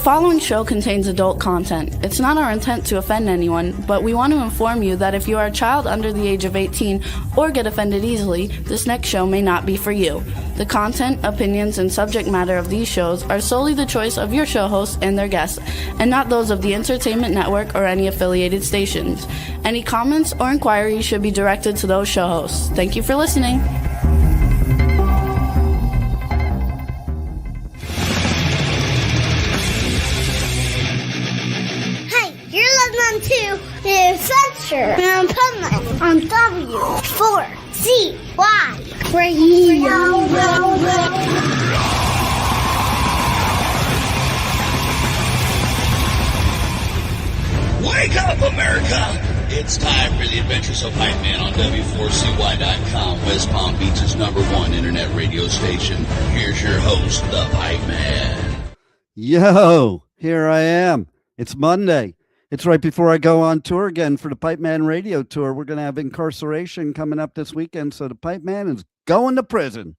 following show contains adult content. It's not our intent to offend anyone, but we want to inform you that if you are a child under the age of 18 or get offended easily, this next show may not be for you. The content, opinions, and subject matter of these shows are solely the choice of your show hosts and their guests, and not those of the Entertainment Network or any affiliated stations. Any comments or inquiries should be directed to those show hosts. Thank you for listening. To the Adventure in Puntland on W4CY Radio. Wake up, America! It's time for the Adventures of Hype Man on W4CY.com, West Palm Beach's #1 internet radio station. Here's your host, the Hype Man. Yo, here I am. It's Monday. It's right before I go on tour again for the Pipe Man Radio Tour. We're going to have Incarceration coming up this weekend, so the Pipe Man is going to prison,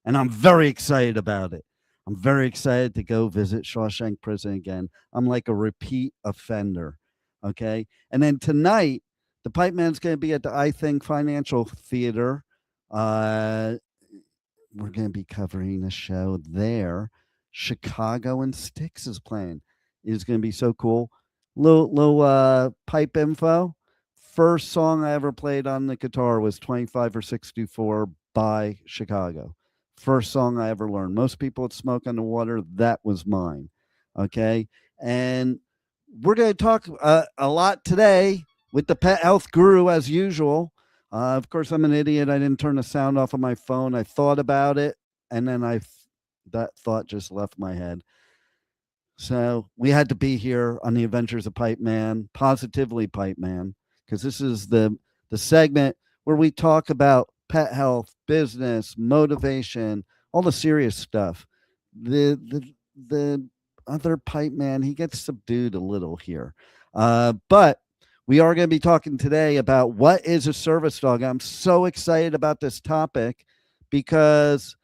and I'm very excited about it. I'm very excited to go visit Shawshank Prison again. I'm like a repeat offender, okay? And then tonight, the Pipe Man's going to be at the I Think Financial Theater. We're going to be covering a show there. Chicago and Styx is playing. It's going to be so cool. Little pipe info. First song I ever played on the guitar was 25 or 64 by Chicago. First song I ever learned. Most people would Smoke on the Water. That was mine. Okay. And we're going to talk a lot today with the pet health guru as usual. Of course, I'm an idiot. I didn't turn the sound off of my phone. I thought about it, and then that thought just left my head. So we had to be here on the Adventures of Pipe Man, Positively Pipe Man, because this is the segment where we talk about pet health, business, motivation, all the serious stuff. The other Pipe Man, he gets subdued a little here. But we are going to be talking today about what is a service dog. I'm so excited about this topic because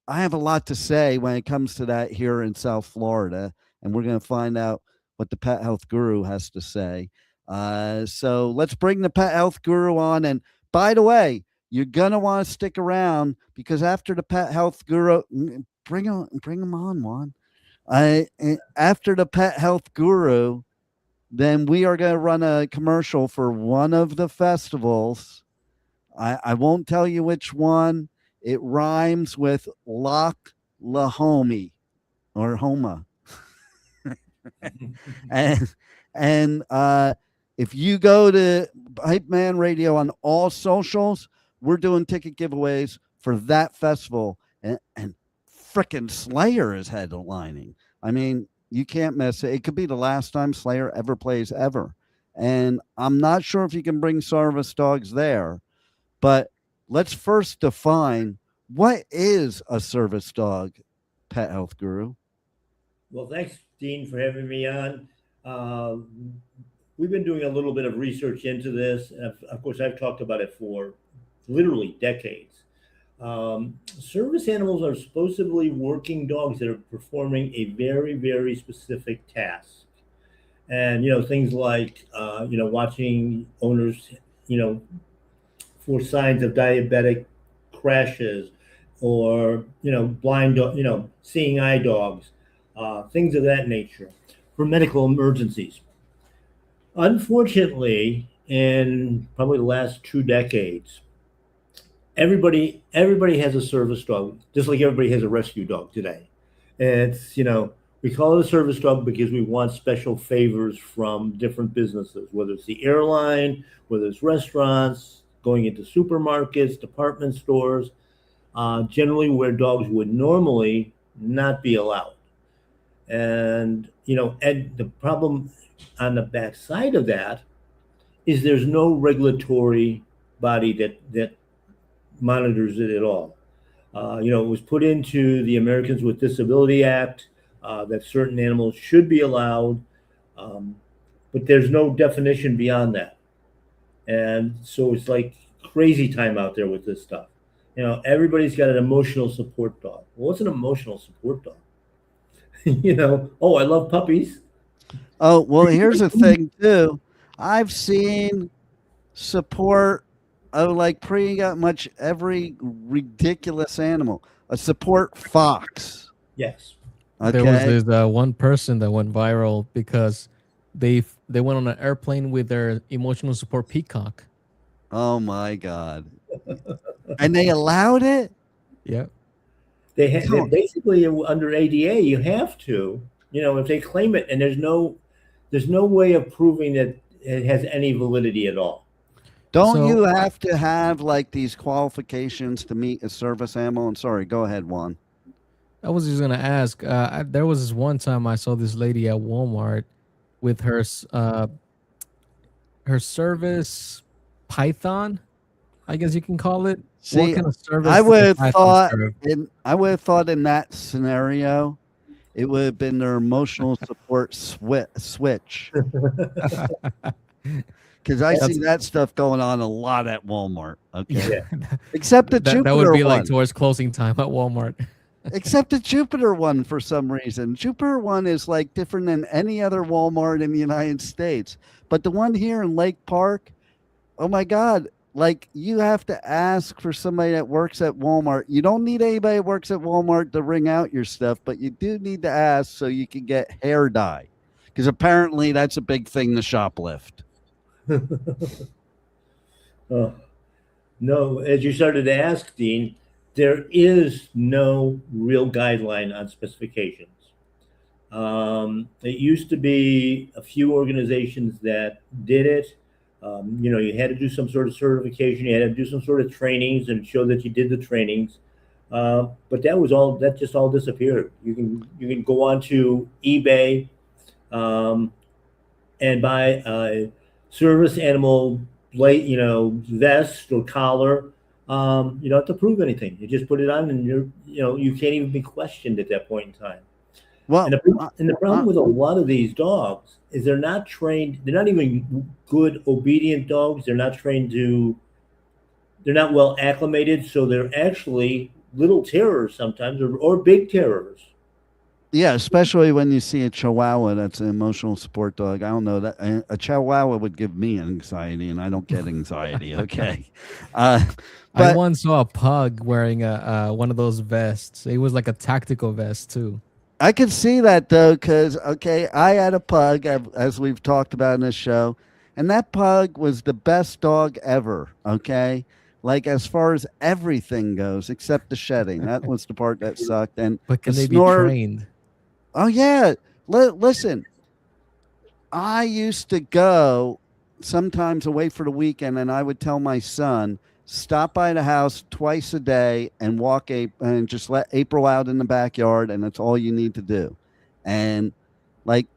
I have a lot to say when it comes to that here in South Florida, and we're going to find out what the pet health guru has to say. So let's bring the pet health guru on. And by the way, you're going to want to stick around because after the pet health guru, bring him on, Juan. After the pet health guru, then we are going to run a commercial for one of the festivals. I won't tell you which one. It rhymes with Loch Lahomie or Homa. and if you go to Hype Man Radio on all socials, we're doing ticket giveaways for that festival. And frickin' Slayer is headlining. I mean, you can't miss it. It could be the last time Slayer ever plays ever. And I'm not sure if you can bring service dogs there, but let's first define what is a service dog, pet health guru. Well, thanks, Dean, for having me on. We've been doing a little bit of research into this. Of course, I've talked about it for literally decades. Service animals are supposedly working dogs that are performing a very, very specific task. And, things like, watching owners, for signs of diabetic crashes or, blind, seeing eye dogs, things of that nature for medical emergencies. Unfortunately, in probably the last 2 decades, everybody has a service dog, just like everybody has a rescue dog today. It's, we call it a service dog because we want special favors from different businesses, whether it's the airline, whether it's restaurants, going into supermarkets, department stores, generally where dogs would normally not be allowed. And, and the problem on the backside of that is there's no regulatory body that monitors it at all. It was put into the Americans with Disability Act that certain animals should be allowed, but there's no definition beyond that. And so it's like crazy time out there with this stuff. Everybody's got an emotional support dog. Well, what's an emotional support dog? Oh, I love puppies. Oh, well, here's the thing too. I've seen support of like pretty much every ridiculous animal. A support fox. Yes. There was Okay. this one person that went viral because they went on an airplane with their emotional support peacock. Oh my God. And they allowed it? Yeah. They Come on. basically under ADA, you have to, if they claim it, and there's no way of proving that it has any validity at all. Don't So- you have to have like these qualifications to meet a service animal? I'm sorry, go ahead, Juan. I was just gonna ask. There was this one time I saw this lady at Walmart with her service python, I guess you can call it. See, what kind of service? I does a would have python thought serve? I would have thought in that scenario, it would have been their emotional support switch. Because I see that stuff going on a lot at Walmart. Okay. Yeah. Except the that Jupiter would be one. like towards closing time at Walmart. Except the Jupiter one for some reason. Jupiter one is like different than any other Walmart in the United States. But the one here in Lake Park, oh my God, like you have to ask for somebody that works at Walmart. You don't need anybody that works at Walmart to ring out your stuff, but you do need to ask so you can get hair dye. Because apparently that's a big thing to shoplift. Oh, no, as you started to ask, Dean, there is no real guideline on specifications. It used to be a few organizations that did it. You had to do some sort of certification, you had to do some sort of trainings and show that you did the trainings. But that just all disappeared. You can go on to eBay and buy a service animal vest or collar. You don't have to prove anything. You just put it on, and you can't even be questioned at that point in time. Well, And the problem with a lot of these dogs is they're not trained. They're not even good, obedient dogs. They're not well acclimated. So they're actually little terrors sometimes, or big terrors. yeah, especially when you see a Chihuahua that's an emotional support dog. I don't know that a Chihuahua would give me anxiety, and I don't get anxiety. Okay, I but once saw a pug wearing one of those vests. It was like a tactical vest too. I could see that though, because I had a pug as we've talked about in this show, and that pug was the best dog ever. Okay, like as far as everything goes, except the shedding. That was the part that sucked. And But can the they be snore- trained? Oh yeah, listen. I used to go sometimes away for the weekend, and I would tell my son, stop by the house twice a day and and just let April out in the backyard, and that's all you need to do. And like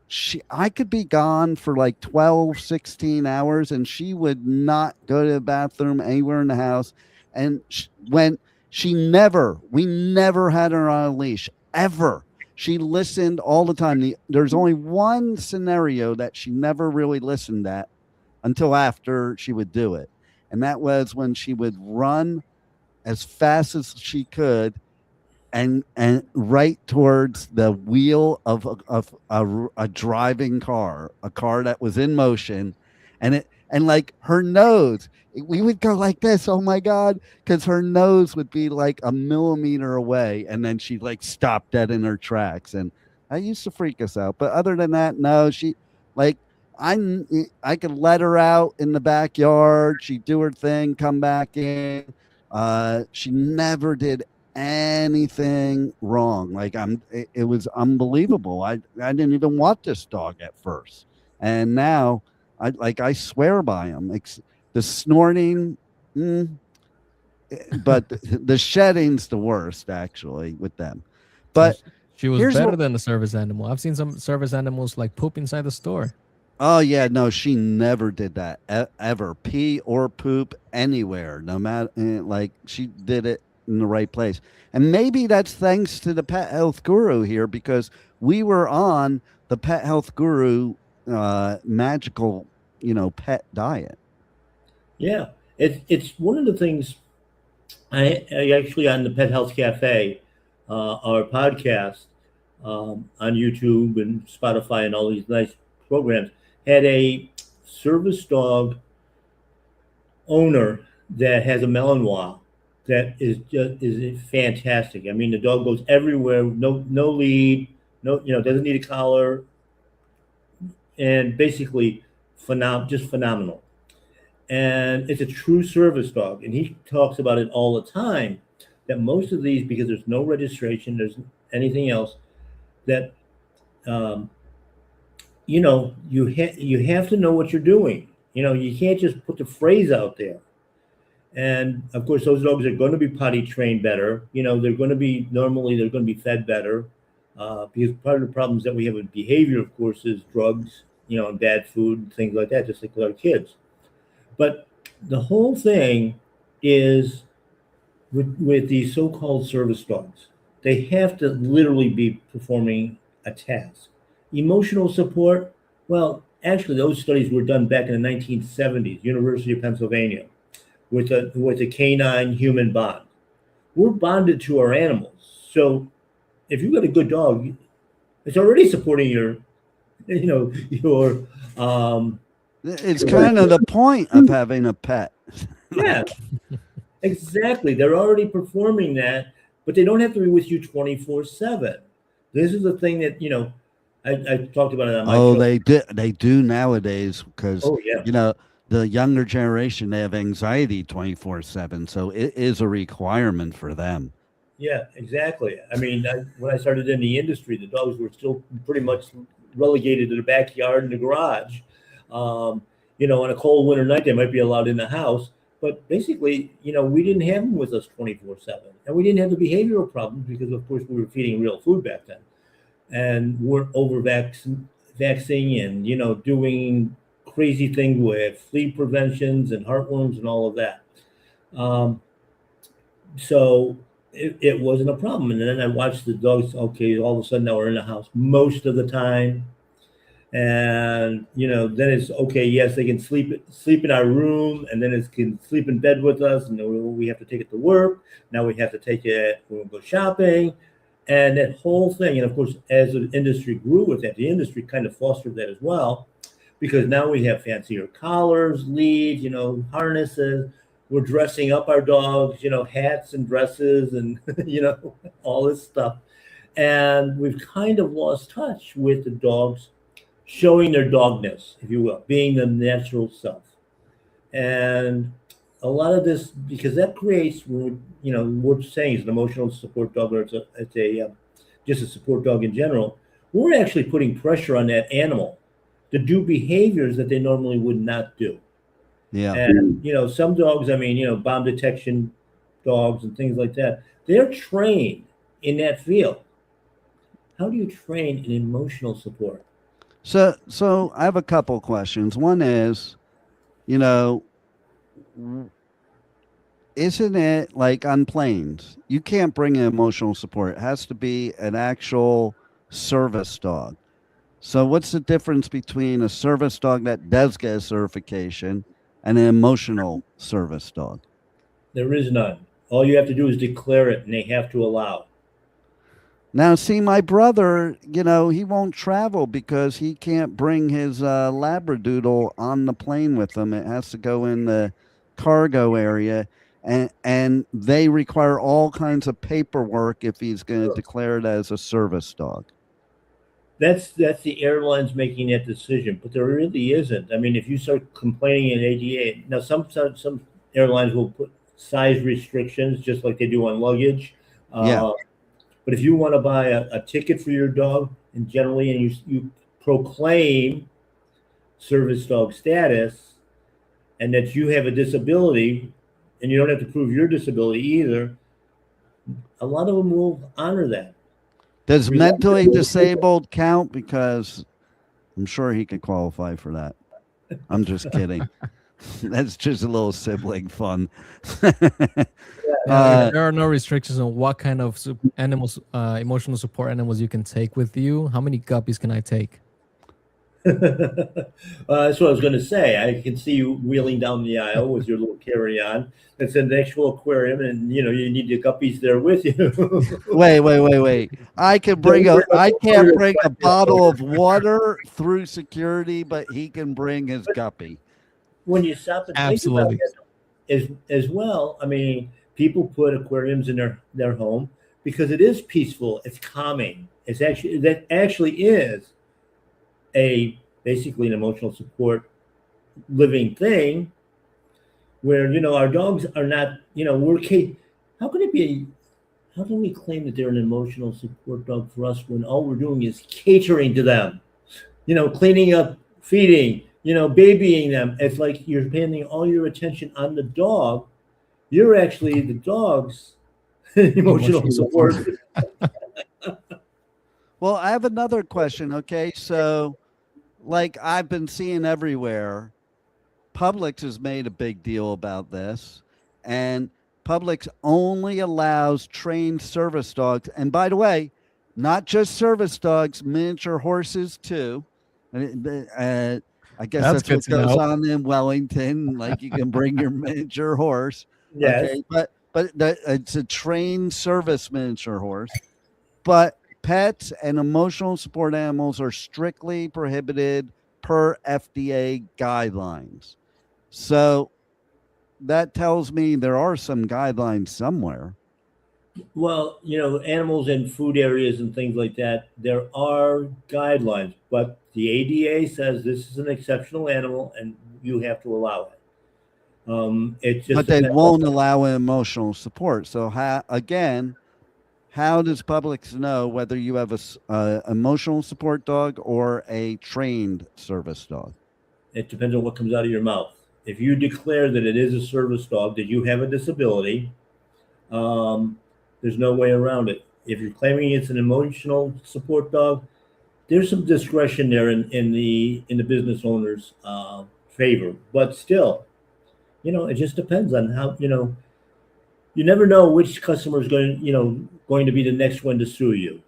I could be gone for like 12, 16 hours, and she would not go to the bathroom anywhere in the house. And we never had her on a leash ever. She listened all the time. There's only one scenario that she never really listened at until after she would do it. And that was when she would run as fast as she could and right towards the wheel of a driving car, a car that was in motion. And like her nose, we would go like this, oh my God, because her nose would be like a millimeter away, and then she'd like stop dead in her tracks. And that used to freak us out. But other than that, no, she like I could let her out in the backyard. She'd do her thing, come back in. She never did anything wrong. Like it was unbelievable. I didn't even want this dog at first, and now I swear by him. The snorting, but the shedding's the worst actually with them. But She was here's better what- than a service animal. I've seen some service animals like poop inside the store. oh yeah, no, she never did that ever. Pee or poop anywhere, no matter like she did it in the right place. And maybe that's thanks to the Pet Health Guru here, because we were on the Pet Health Guru magical, pet diet. Yeah, it's one of the things. I actually on the Pet Health Cafe, our podcast, on YouTube and Spotify and all these nice programs, had a service dog owner that has a Malinois that is fantastic. I mean, the dog goes everywhere, no lead, no, doesn't need a collar, and basically just phenomenal. And it's a true service dog, and he talks about it all the time. That most of these, because there's no registration, there's anything else, that you have to know what you're doing. You can't just put the phrase out there. And of course, those dogs are going to be potty trained better. They're going to be fed better, because part of the problems that we have with behavior, of course, is drugs, and bad food and things like that, just like with our kids. But the whole thing is with these so-called service dogs, they have to literally be performing a task. Emotional support, well, actually, those studies were done back in the 1970s, University of Pennsylvania, with a canine human bond. We're bonded to our animals. So if you've got a good dog, it's already supporting your It's kind of the point of having a pet. yeah, exactly. They're already performing that, but they don't have to be with you 24/7. This is the thing that, I talked about it on my show. They do nowadays, because Oh, yeah. The younger generation, they have anxiety 24/7, so it is a requirement for them. Yeah, exactly. I mean, when I started in the industry, the dogs were still pretty much relegated to the backyard and the garage. On a cold winter night, they might be allowed in the house, but basically, we didn't have them with us 24/7, and we didn't have the behavioral problems because, of course, we were feeding real food back then, and we're vaccinating and doing crazy things with flea preventions and heartworms and all of that. So it wasn't a problem. And then I watched the dogs. Okay, all of a sudden now we're in the house most of the time, and then it's okay. Yes, they can sleep in our room, and then it can sleep in bed with us, and then we have to take it to work. Now we have to take it when we go shopping, and that whole thing. And of course, as the industry grew with that, the industry kind of fostered that as well, because now we have fancier collars, leads, harnesses. We're dressing up our dogs, hats and dresses and, all this stuff. And we've kind of lost touch with the dogs showing their dogness, if you will, being the natural self. And a lot of this, because that creates, we're saying it's an emotional support dog, or just a support dog in general. We're actually putting pressure on that animal to do behaviors that they normally would not do. Yeah. And, some dogs, bomb detection dogs and things like that, they're trained in that field. How do you train in emotional support? So I have a couple questions. One is, isn't it like on planes, you can't bring in emotional support. It has to be an actual service dog. So what's the difference between a service dog that does get a certification and an emotional service dog? There is none. All you have to do is declare it, and they have to allow. Now, see, my brother, he won't travel because he can't bring his Labradoodle on the plane with him. It has to go in the cargo area, and they require all kinds of paperwork if he's going to declare it as a service dog. That's the airlines making that decision, but there really isn't. I mean, if you start complaining in ADA, now some airlines will put size restrictions just like they do on luggage. Yeah. But if you want to buy a ticket for your dog, and you proclaim service dog status, and that you have a disability, and you don't have to prove your disability either, a lot of them will honor that. Does mentally disabled count? Because I'm sure he could qualify for that. I'm just kidding. That's just a little sibling fun. There are no restrictions on what kind of animals, emotional support animals you can take with you. How many guppies can I take? That's what I was going to say. I can see you wheeling down the aisle with your little carry-on. It's an actual aquarium, and you need the guppies there with you. Wait. I can bring Don't I bring can't your bring a friend. bottle of water through security, but he can bring his guppy. When you stop and think about Absolutely. it, as well, I mean, people put aquariums in their home because it is peaceful. It's calming. That actually is a basically an emotional support living thing where our dogs are not how can it be how can we claim that they're an emotional support dog for us when all we're doing is catering to them, cleaning up, feeding, babying them? It's like you're spending all your attention on the dog. You're actually the dog's emotional Emotional support. support. Well, I have another question. Okay, so like I've been seeing everywhere, Publix has made a big deal about this, and Publix only allows trained service dogs. And by the way, not just service dogs, miniature horses too. I guess That's that's good what to goes know. on in Wellington. Like you can bring your miniature horse. Yes. Okay, but it's a trained service miniature horse. But pets and emotional support animals are strictly prohibited per FDA guidelines. So that tells me there are some guidelines somewhere. Well, animals in food areas and things like that, there are guidelines, but the ADA says this is an exceptional animal and you have to allow it. It just But they depends. won't allow emotional support. So how does Publix know whether you have a emotional support dog or a trained service dog? It depends on what comes out of your mouth. If you declare that it is a service dog, that you have a disability, there's no way around it. If you're claiming it's an emotional support dog, there's some discretion there in the business owner's favor. But still, it just depends on how you never know which customer is going to be the next one to sue you.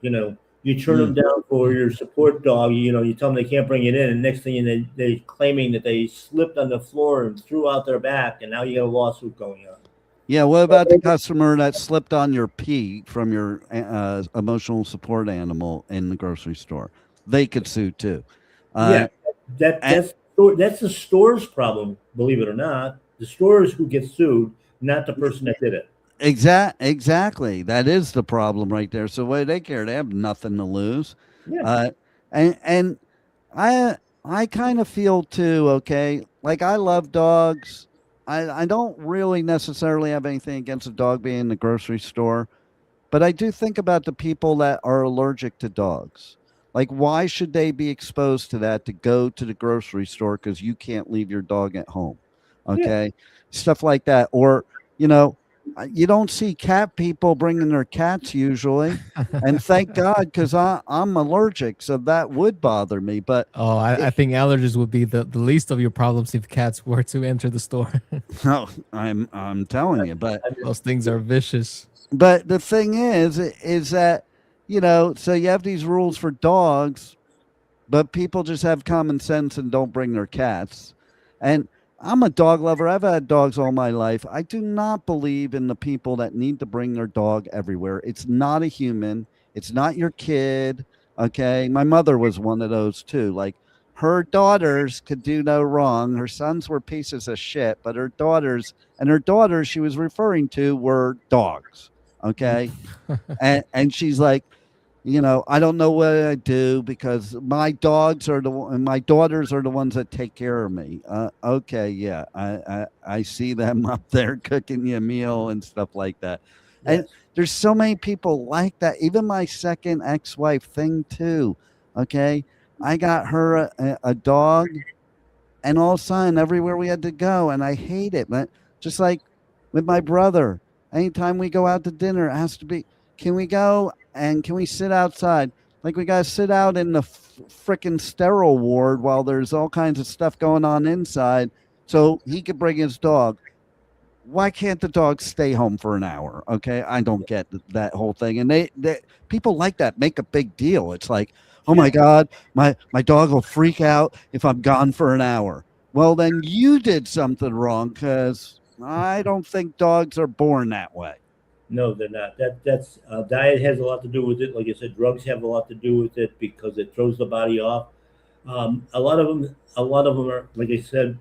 You turn them down for your support dog. You tell them they can't bring it in, and next thing they claiming that they slipped on the floor and threw out their back, and now you got a lawsuit going on. Yeah, what about the customer that slipped on your pee from your emotional support animal in the grocery store? They could sue too. Yeah, that's the store's problem. Believe it or not, the store is who gets sued, not the person that did it. Exactly. That is the problem right there. So what do they care? They have nothing to lose. Yeah. And I kind of feel too, okay, like I love dogs. I don't really necessarily have anything against a dog being in the grocery store, but I do think about the people that are allergic to dogs. Like, why should they be exposed to that to go to the grocery store because you can't leave your dog at home? Okay. Stuff like that. Or, you don't see cat people bringing their cats usually. And thank God, because I'm allergic. So that would bother me. But Oh, I think allergies would be the least of your problems if cats were to enter the store. no, I'm telling you. But Those things are vicious. the thing is that, so you have these rules for dogs, but people just have common sense and don't bring their cats. And I'm a dog lover. I've had dogs all my life. I do not believe in the people that need to bring their dog everywhere. It's not a human. It's not your kid. Okay. My mother was one of those too. Like her daughters could do no wrong. Her sons were pieces of shit, but her daughters she was referring to were dogs. Okay. and she's like, I don't know what I do because my daughters are the ones that take care of me. Okay, yeah, I see them up there cooking you a meal and stuff like that. Yes. And there's so many people like that. Even my second ex-wife thing too. Okay, I got her a dog, and all of a sudden everywhere we had to go, and I hate it. But just like with my brother, anytime we go out to dinner, it has to be, can we go and can we sit outside? Like we got to sit out in the freaking sterile ward while there's all kinds of stuff going on inside so he could bring his dog. why can't the dog stay home for an hour? Okay, I don't get that whole thing, and they people like that make a big deal. It's like, oh my God, my dog will freak out if I'm gone for an hour. Well, then you did something wrong, because I don't think dogs are born that way. No, they're not. That's diet has a lot to do with it. Like I said, drugs have a lot to do with it because it throws the body off. A lot of them are, like I said,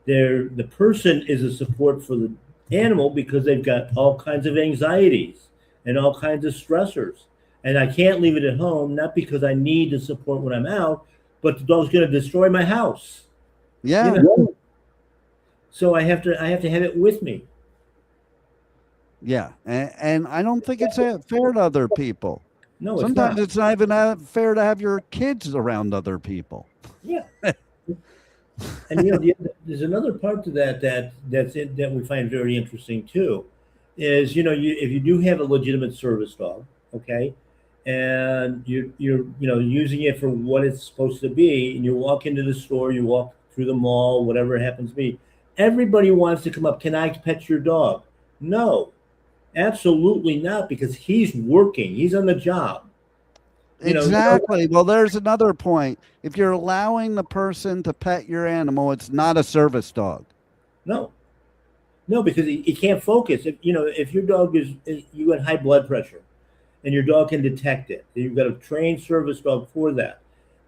the person is a support for the animal because they've got all kinds of anxieties and all kinds of stressors. And I can't leave it at home, not because I need to support when I'm out, but the dog's going to destroy my house. Yeah. You know? So I have to have it with me. Yeah, and I don't think it's fair to other people. No, it's Sometimes not. it's not even fair to have your kids around other people. Yeah. And there's another part to that we find very interesting too, is if you do have a legitimate service dog, okay, and you're using it for what it's supposed to be, and you walk into the store, you walk through the mall, whatever it happens to be, everybody wants to come up. Can I pet your dog? No, absolutely not, because he's working. He's on the job. Exactly. Well, there's another point. If you're allowing the person to pet your animal, it's not a service dog. No, because he can't focus. If your dog you got high blood pressure, and your dog can detect it, you've got a trained service dog for that.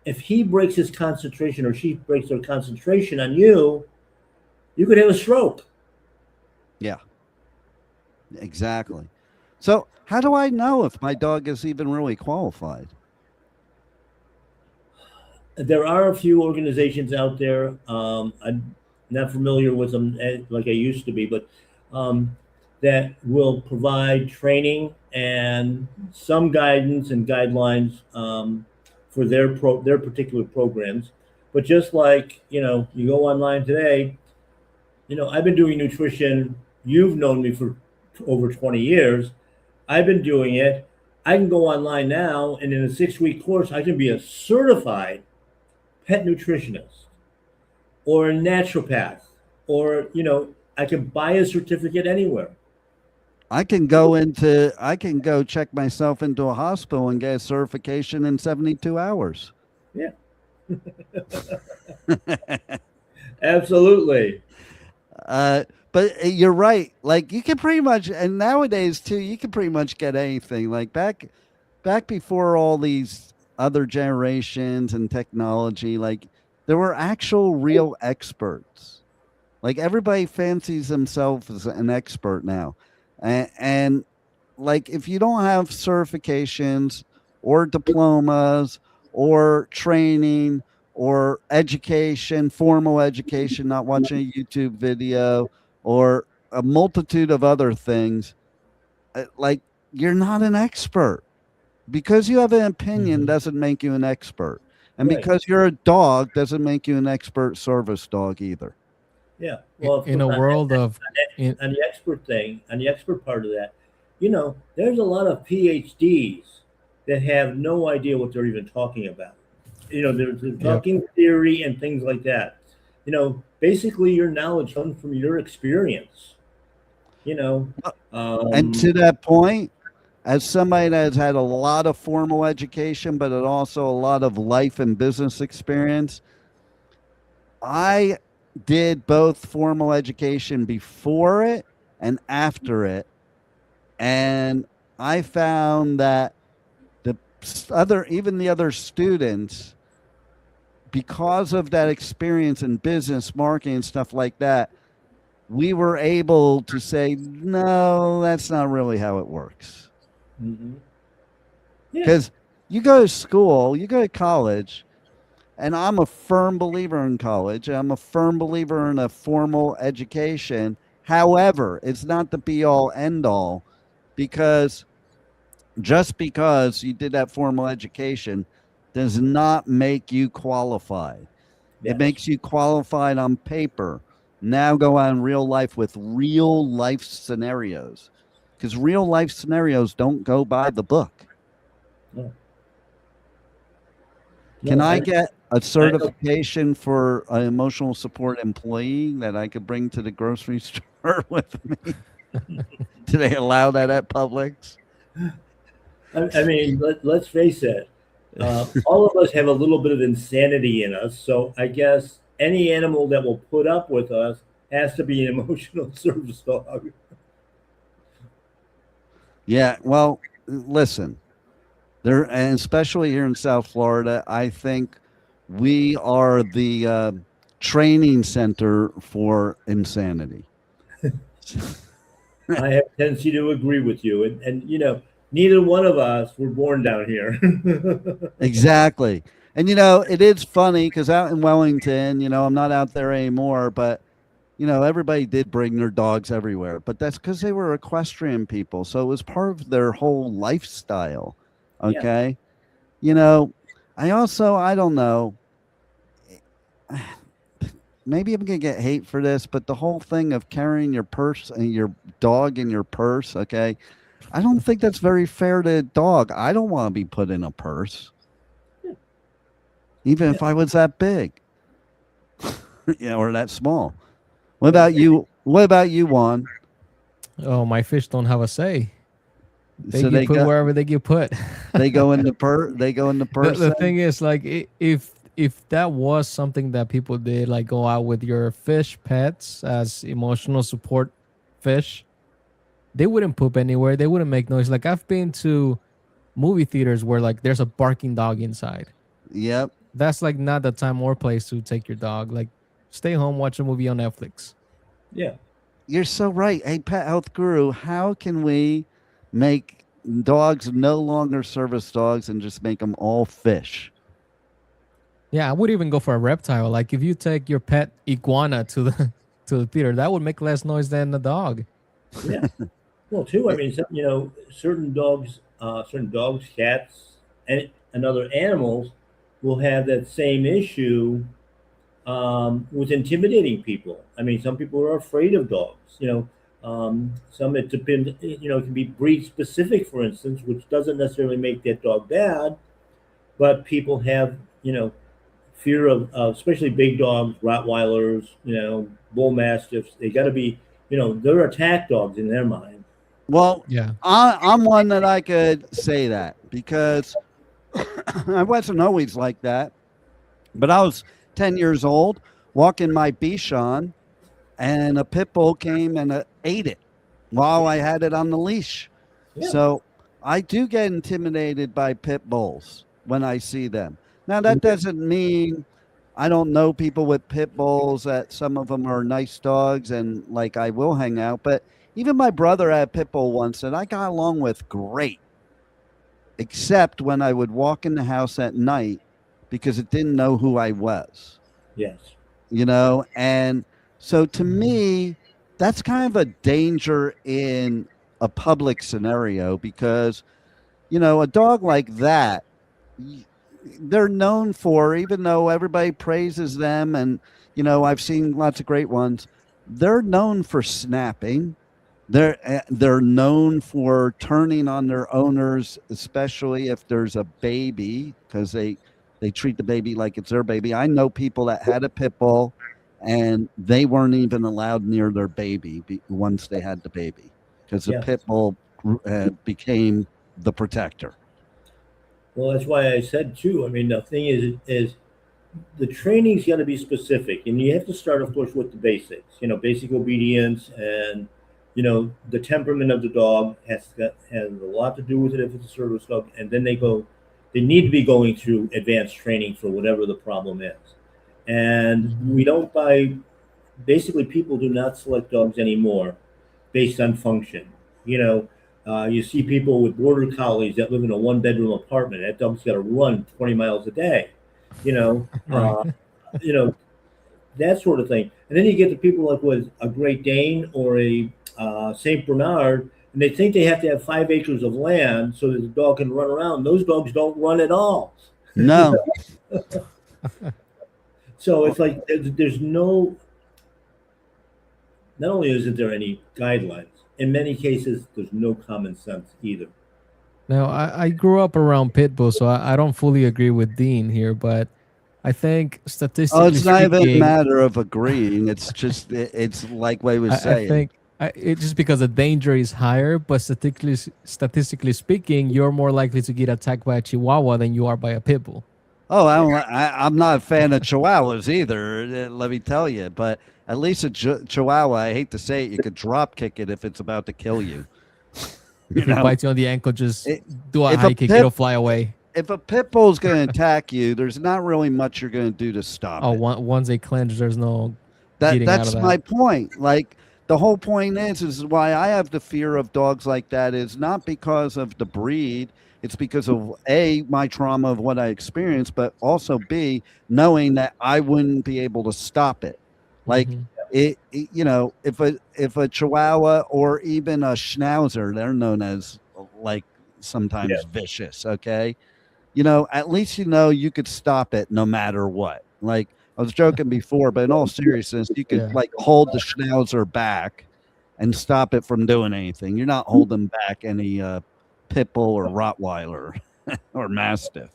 If he breaks his concentration or she breaks her concentration on you, you could have a stroke. Yeah. Exactly. So how do I know if my dog is even really qualified? There are a few organizations out there. I'm not familiar with them like I used to be, but that will provide training and some guidance and guidelines for their particular programs. But just like you go online today, I've been doing nutrition. You've known me for over 20 years. I've been doing it. I can go online now, and in a 6-week course, I can be a certified pet nutritionist or a naturopath, or I can buy a certificate anywhere. I can go check myself into a hospital and get a certification in 72 hours. Yeah. Absolutely. But you're right. Like, you can pretty much, and nowadays too, you can pretty much get anything. Like back before all these other generations and technology, like there were actual real experts. Like, everybody fancies themselves as an expert now. And like, if you don't have certifications or diplomas or training or education, formal education, not watching a YouTube video, or a multitude of other things, like, you're not an expert. Because you have an opinion doesn't make you an expert. And Right. because you're a dog doesn't make you an expert service dog either. Yeah. Well, In a world of on the expert thing, on the expert part of that, there's a lot of PhDs that have no idea what they're even talking about. They're talking theory and things like that. Basically your knowledge comes from your experience. And to that point, as somebody that has had a lot of formal education, but also a lot of life and business experience, I did both formal education before it and after it. And I found that even the other students, because of that experience in business, marketing, and stuff like that, we were able to say, no, that's not really how it works. Mm-hmm. Because you go to school, you go to college, and I'm a firm believer in college. I'm a firm believer in a formal education. However, it's not the be all end all, because just because you did that formal education does not make you qualified. Yes. It makes you qualified on paper. Now go on real life with real life scenarios, because real life scenarios don't go by the book. No. Can No, I get a certification for an emotional support employee that I could bring to the grocery store? her with me. Do they allow that at Publix? I mean, let's face it. All of us have a little bit of insanity in us. So I guess any animal that will put up with us has to be an emotional service dog. Yeah, well, listen, there, and especially here in South Florida, I think we are the training center for insanity. I have a tendency to agree with you. And you know, neither one of us were born down here. Exactly. And, you know, it is funny because out in Wellington, you know, I'm not out there anymore, but, you know, everybody did bring their dogs everywhere. But that's because they were equestrian people. So it was part of their whole lifestyle. Okay. You know, I don't know. Maybe I'm going to get hate for this, but the whole thing of carrying your purse and your dog in your purse, okay, I don't think that's very fair to a dog. I don't want to be put in a purse, even if I was that big, you know, or that small. What about you? What about you, Juan? Oh, my fish don't have a say. They So get put wherever they get put. they go in the They go in the purse. The thing is, like, if that was something that people did, like go out with your fish pets as emotional support fish, they wouldn't poop anywhere. They wouldn't make noise. Like, I've been to movie theaters where like there's a barking dog inside. Yep. That's like not the time or place to take your dog. Like, stay home, watch a movie on Netflix. Yeah. You're so right. Hey, Pet Health Guru, how can we make dogs no longer service dogs and just make them all fish? Yeah, I would even go for a reptile. Like, if you take your pet iguana to the theater, that would make less noise than the dog. Yeah. Well, too, I mean, you know, certain dogs, cats, and other animals will have that same issue with intimidating people. I mean, some people are afraid of dogs. You know, some it depends. You know, it can be breed specific, for instance, which doesn't necessarily make that dog bad, but people have, you know, fear of especially big dogs, Rottweilers, you know, bull mastiffs. They got to be, you know, they're attack dogs in their mind. Well, Yeah. I'm one that I could say that because I wasn't always like that. But I was 10 years old, walking my Bichon, and a pit bull came and ate it while I had it on the leash. Yeah. So I do get intimidated by pit bulls when I see them. Now, that doesn't mean I don't know people with pit bulls, that some of them are nice dogs and like I will hang out. But even my brother had a pit bull once and I got along with great, except when I would walk in the house at night because it didn't know who I was. Yes. You know, and so to me, that's kind of a danger in a public scenario because, you know, a dog like that, they're known for, even though everybody praises them, and, you know, I've seen lots of great ones, they're known for snapping. They're known for turning on their owners, especially if there's a baby, because they treat the baby like it's their baby. I know people that had a pit bull and they weren't even allowed near their baby once they had the baby because the pit bull became the protector. Well, that's why I said too. I mean, the thing is the training's got to be specific, and you have to start, of course, with the basics. You know, basic obedience, and you know, the temperament of the dog has a lot to do with it if it's a service dog. And then they need to be going through advanced training for whatever the problem is. And we don't basically people do not select dogs anymore based on function. You know, you see people with border collies that live in a 1-bedroom apartment. That dog's got to run 20 miles a day, you know, you know, that sort of thing. And then you get the people like with a Great Dane or a Saint Bernard, and they think they have to have 5 acres of land so that the dog can run around. Those dogs don't run at all. No. So it's like there's no, not only isn't there any guidelines, in many cases, there's no common sense either. Now, I grew up around pit bulls, so I don't fully agree with Dean here, but I think Oh, statistically it's not even a speaking, matter of agreeing. It's just it's like Way was I saying. think it's just because the danger is higher, but statistically speaking, you're more likely to get attacked by a Chihuahua than you are by a pit bull. Oh, I'm not a fan of Chihuahuas either. Let me tell you, but at least a Chihuahua, I hate to say it, you could drop kick it if it's about to kill you. If it bites you on the ankle, just It- do a if a high kick; pit- it'll fly away. if a pit bull is going to attack you, there's not really much you're going to do to stop Oh, it. once they clench, there's no getting out of That's that. my point. Like the whole point is why I have the fear of dogs like that is not because of the breed. It's because of A, my trauma of what I experienced, but also B, knowing that I wouldn't be able to stop it. Like Mhm. you know, if a Chihuahua or even a Schnauzer, they're known as like sometimes Yeah. vicious. Okay, you know, at least you know you could stop it no matter what. Like I was joking before, but in all seriousness, you could Yeah. like hold the Schnauzer back and stop it from doing anything. You're not holding back any pit bull or Rottweiler or Mastiff.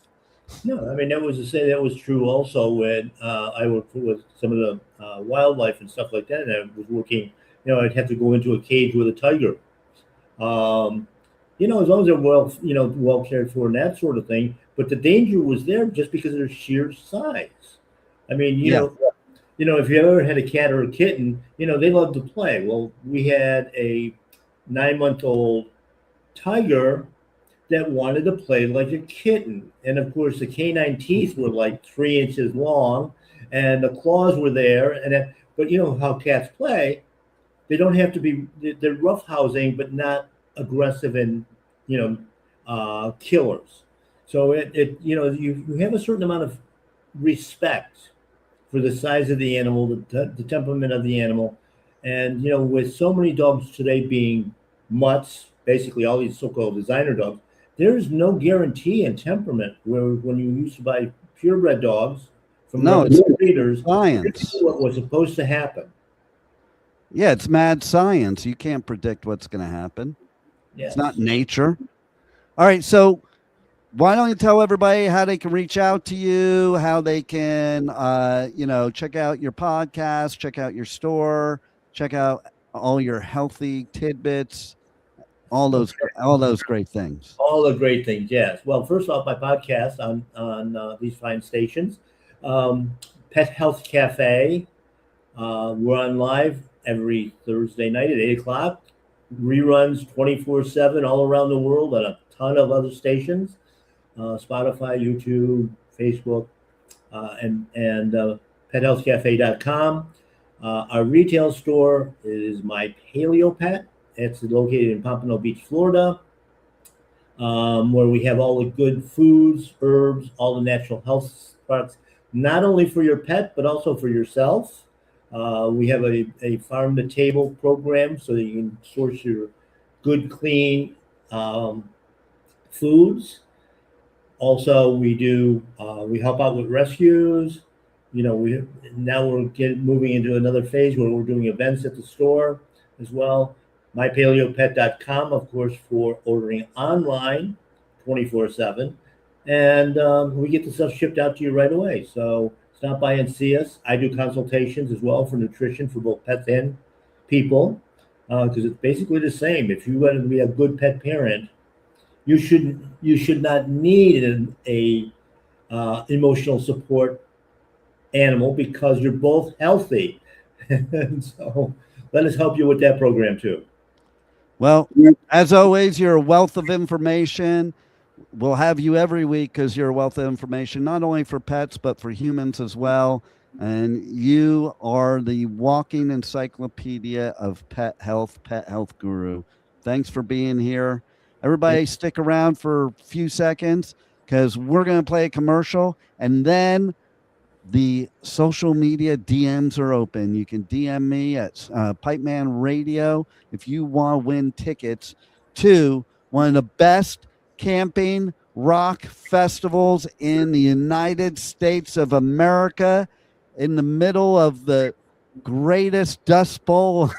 No, I mean that was to say that was true also when I worked with some of the wildlife and stuff like that. And I was working, you know, I'd have to go into a cage with a tiger. Um, you know, as long as they're well, you know, well cared for and that sort of thing. But the danger was there just because of their sheer size. I mean, Yeah. you know, if you ever had a cat or a kitten, you know, they love to play. Well, we had a 9-month-old tiger that wanted to play like a kitten. And of course, the canine teeth were like 3 inches long and the claws were there. But you know how cats play, they don't have to be, they're roughhousing, but not aggressive and, you know, killers. So you know, you have a certain amount of respect for the size of the animal, the temperament of the animal. And, you know, with so many dogs today being mutts, basically all these so-called designer dogs, there is no guarantee in temperament where when you used to buy purebred dogs from No, it's reputable breeders, science. what was supposed to happen. Yeah, it's mad science. You can't predict what's going to happen. Yes. It's not nature. All right, so why don't you tell everybody how they can reach out to you, how they can, you know, check out your podcast, check out your store, check out all your healthy tidbits, all those great things. All the great things, yes. Well, first off, my podcast on these fine stations, Pet Health Cafe. We're on live every Thursday night at 8 o'clock. Reruns 24/7 all around the world on a ton of other stations, Spotify, YouTube, Facebook, and PetHealthCafe.com. Our retail store is My Paleo Pet. It's located in Pompano Beach, Florida, where we have all the good foods, herbs, all the natural health products, not only for your pet, but also for yourself. We have a farm to table program so that you can source your good, clean foods. Also, we help out with rescues. You know, we're moving into another phase where we're doing events at the store as well. MyPaleoPet.com, of course, for ordering online 24/7. And we get the stuff shipped out to you right away. So stop by and see us. I do consultations as well for nutrition for both pets and people because it's basically the same. If you want to be a good pet parent, you should not need a emotional support animal because you're both healthy. And so let us help you with that program too. Well, as always, you're a wealth of information. We'll have you every week because you're a wealth of information, not only for pets, but for humans as well. And you are the walking encyclopedia of pet health guru. Thanks for being here. Everybody stick around for a few seconds because we're going to play a commercial and then the social media DMs are open. You can DM me at Pipe Man Radio if you want to win tickets to one of the best camping rock festivals in the United States of America, in the middle of the greatest Dust Bowl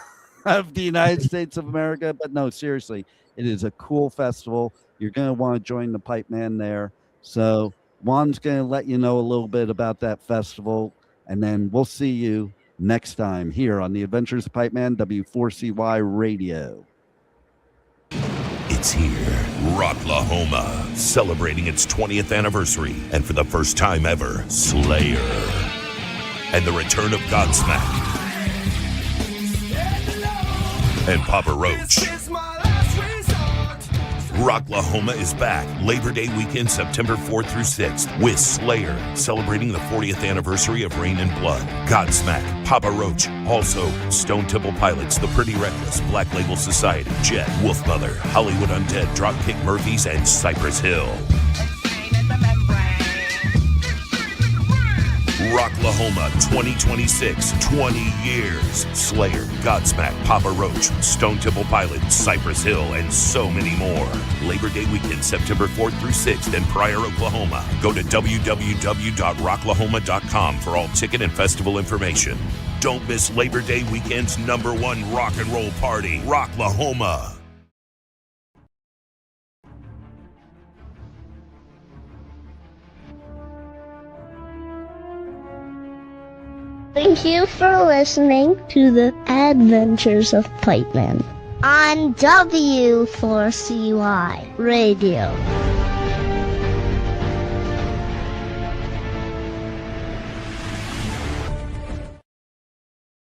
of the United States of America. But no, seriously, it is a cool festival. You're going to want to join the Pipe Man there. So Juan's going to let you know a little bit about that festival, and then we'll see you next time here on the Adventures of Pipe Man, W4CY Radio. It's here, Rocklahoma, celebrating its 20th anniversary, and for the first time ever, Slayer, and the return of Godsmack, and Papa Roach. Rocklahoma is back Labor Day weekend, September 4th through 6th, with Slayer, celebrating the 40th anniversary of Rain and Blood, Godsmack, Papa Roach, also Stone Temple Pilots, The Pretty Reckless, Black Label Society, Jet, Wolfmother, Hollywood Undead, Dropkick Murphys, and Cypress Hill. Rocklahoma 2026, 20 years. Slayer, Godsmack, Papa Roach, Stone Temple Pilots, Cypress Hill, and so many more. Labor Day weekend, September 4th through 6th in Pryor, Oklahoma. Go to www.rocklahoma.com for all ticket and festival information. Don't miss Labor Day weekend's #1 rock and roll party, Rocklahoma. Thank you for listening to the Adventures of Pipe Man on W4CY Radio.